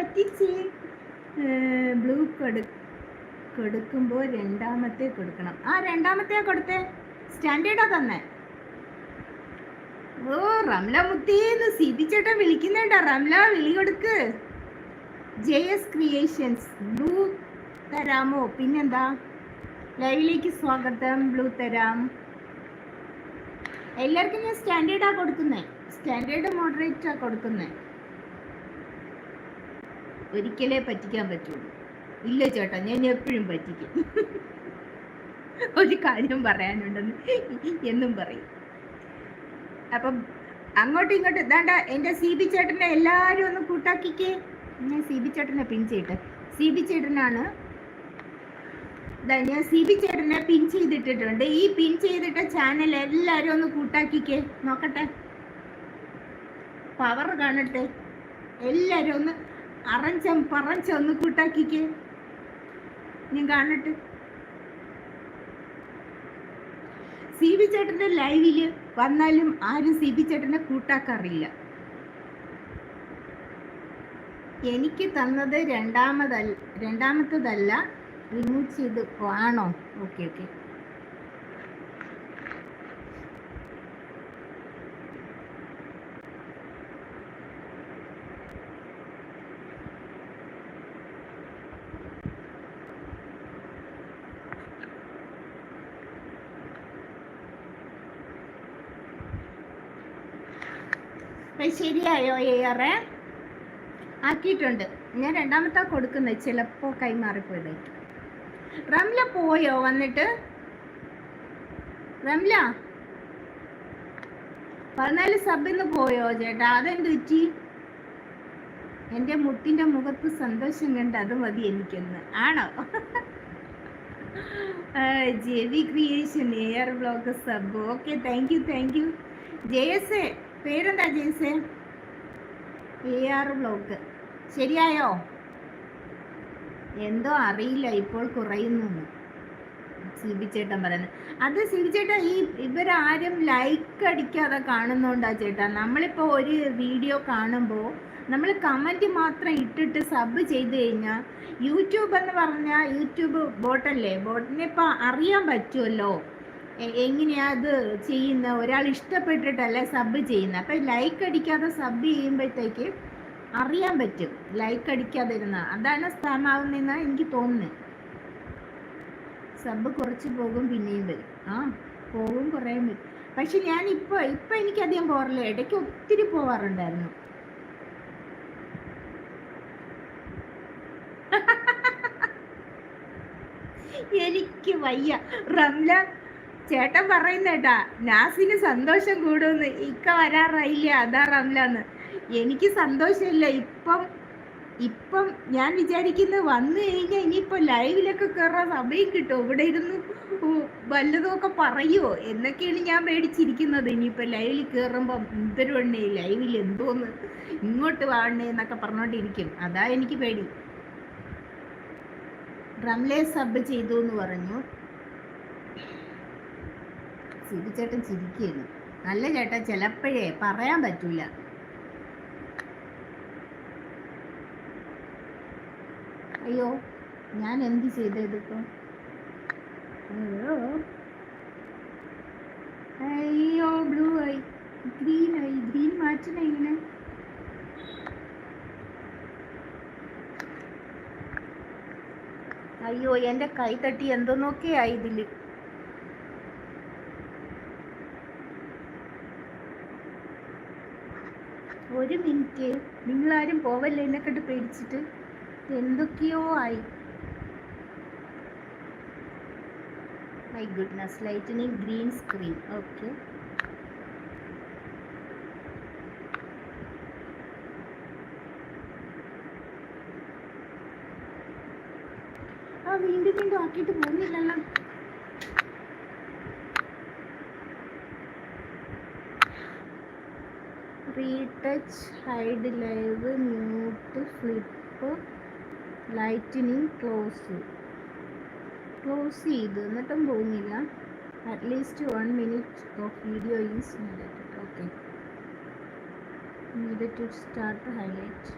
പറ്റിച്ച്. ബ്ലൂ കൊടുക്കുമ്പോൾ രണ്ടാമത്തെ കൊടുക്കണം. ആ രണ്ടാമത്തെ കൊടുത്തേ, സ്റ്റാൻഡേർഡാ തന്നെ. ഓ റംല മുത്തേന്ന് സിബിച്ചേട്ടൻ വിളിക്കുന്നുണ്ടോ? റംല വിളി കൊടുക്ക്. JS ക്രിയേഷൻസ് ബ്ലൂ തരാമോ? പിന്നെന്താ, ലൈവിലേക്ക് സ്വാഗതം. ബ്ലൂ തരാം. എല്ലാവർക്കും ഞാൻ സ്റ്റാൻഡേർഡാ കൊടുക്കുന്നേ, സ്റ്റാൻഡേർഡ് മോഡറേറ്റാ കൊടുക്കുന്നേ. ഒരിക്കലേ പറ്റിക്കാൻ പറ്റുള്ളൂ. ഇല്ല ചേട്ടാ, ഞാൻ എപ്പോഴും പറ്റിക്കും. ഒരു കാര്യം പറയാനുണ്ടെന്ന് എന്നും പറയും. അപ്പം അങ്ങോട്ടും ഇങ്ങോട്ടും ഇതാണ്ട എൻ്റെ CB ചേട്ടനെ എല്ലാവരും ഒന്ന് കൂട്ടാക്കിക്കേ. ഞാൻ CB ചേട്ടനെ പിൻ ചെയ്യട്ടെ. CB ചേട്ടനാണ്, ഞാൻ CB ചേട്ടനെ പിൻ ചെയ്തിട്ടിട്ടുണ്ട്. ഈ പിൻ ചെയ്തിട്ട ചാനൽ എല്ലാവരും ഒന്ന് കൂട്ടാക്കിക്കേ. നോക്കട്ടെ, പവർ കാണട്ടെ. എല്ലാവരും ഒന്ന് പറഞ്ചൊന്ന് കൂട്ടാക്കിക്കേ, ഞാൻ കാണട്ടെ. CB ചേട്ടൻ്റെ ലൈവില് വന്നാലും ആരും CB ചേട്ടനെ കൂട്ടാക്കാറില്ല. എനിക്ക് തന്നത് രണ്ടാമത്തതല്ല, റിമൂവ് ചെയ്ത് ആണോ? ഓക്കെ. ശരിയായോ? ഏറെ ആക്കിയിട്ടുണ്ട്. ഞാൻ രണ്ടാമത്തെ കൊടുക്കുന്നത്, ചിലപ്പോൾ കൈമാറിപ്പോയതായിരിക്കും. റംല പോയോ വന്നിട്ട്? റംല 14 സബിന്ന് പോയോ ചേട്ടാ? അതെന്ത് പറ്റി? എൻ്റെ മുട്ടിൻ്റെ മുഖത്ത് സന്തോഷം കണ്ട് അത് മതി എനിക്കൊന്ന്. ആണോ? JV creation AR blog sub. Okay, thank you. JS പേരെന്താ? JS AR blog. ശരിയായോ? എന്തോ അറിയില്ല, ഇപ്പോൾ കുറയുന്നു CB ചേട്ടൻ പറയുന്നത്. അത് CB ചേട്ടാ, ഇവരാരും ലൈക്ക് അടിക്കാതെ കാണുന്നോണ്ടാ ചേട്ടാ. നമ്മളിപ്പോൾ ഒരു വീഡിയോ കാണുമ്പോൾ നമ്മൾ കമൻറ്റ് മാത്രം ഇട്ടിട്ട് സബ് ചെയ്ത് കഴിഞ്ഞാൽ യൂട്യൂബ് എന്ന് പറഞ്ഞാൽ യൂട്യൂബ് ബോട്ടല്ലേ, ബോട്ടിനെ ഇപ്പോൾ അറിയാൻ പറ്റുമല്ലോ എങ്ങനെയാ അത് ചെയ്യുന്ന. ഒരാൾ ഇഷ്ടപ്പെട്ടിട്ടല്ലേ സബ് ചെയ്യുന്നത്. അപ്പം ലൈക്ക് അടിക്കാതെ സബ് ചെയ്യുമ്പോഴത്തേക്ക് അറിയാൻ പറ്റും ലൈക്ക് അടിക്കാതിരുന്ന. അതാണ് സ്പാം ആവുന്നതെന്നാണ് എനിക്ക് തോന്നുന്നത്. സബ് കുറച്ച് പോകും, പിന്നെയും വരും. പോകും, കുറേയും വരും. പക്ഷെ ഞാൻ ഇപ്പം എനിക്കധികം പോകാറില്ല. ഇടയ്ക്ക് ഒത്തിരി പോവാറുണ്ടായിരുന്നു. എനിക്ക് വയ്യ. റംല ചേട്ടൻ പറയുന്നേട്ടാ, നാസിന് സന്തോഷം കൂടുമെന്ന്. ഇക്ക വരാറായില്ല, അതാ റംലാന്ന്. എനിക്ക് സന്തോഷമില്ല ഇപ്പം ഞാൻ വിചാരിക്കുന്നത് വന്നു കഴിഞ്ഞാൽ ഇനിയിപ്പോൾ ലൈവിലൊക്കെ കയറാൻ സമയം കിട്ടുമോ? ഇവിടെ ഇരുന്ന് വല്ലതുമൊക്കെ പറയുമോ എന്നൊക്കെയാണ് ഞാൻ പേടിച്ചിരിക്കുന്നത്. ഇനിയിപ്പോൾ ലൈവിൽ കയറുമ്പം എന്തൊരു എണ്ണേ, ലൈവിൽ എന്തോന്ന് ഇങ്ങോട്ട് വാണേ എന്നൊക്കെ പറഞ്ഞോണ്ടിരിക്കും. അതാ എനിക്ക് പേടി. റംലെ സബ് ചെയ്തു എന്ന് പറഞ്ഞു. CB ചേട്ടൻ ചിരിക്കുന്നു. നല്ല ചേട്ടാ, ചിലപ്പോഴേ പറയാൻ പറ്റൂല. അയ്യോ, ഞാൻ എന്ത് ചെയ്തതിപ്പോൾ? അയ്യോ, ബ്ലൂ ആയി, ഗ്രീൻ മാറ്റണ ഇങ്ങനെ. അയ്യോ, എൻ്റെ കൈ തട്ടി എന്തോന്നൊക്കെ ആയി ഇതില്. ഒരു മിനിറ്റ്, നിങ്ങളാരും പോവല്ലേ എന്നെക്കെട്ട് പേടിച്ചിട്ട്. എന്തൊക്കെയോ ആയി. My goodness, lightning green screen. Okay, വീണ്ടും ആക്കിയിട്ട് പോകുന്നില്ലല്ലോ. Retouch, hide live, mute, flip, lightning, close ചെയ്ത് എന്നിട്ടും പോകുന്നില്ല. At least 1 minute of video is needed. Okay, needed to start highlight.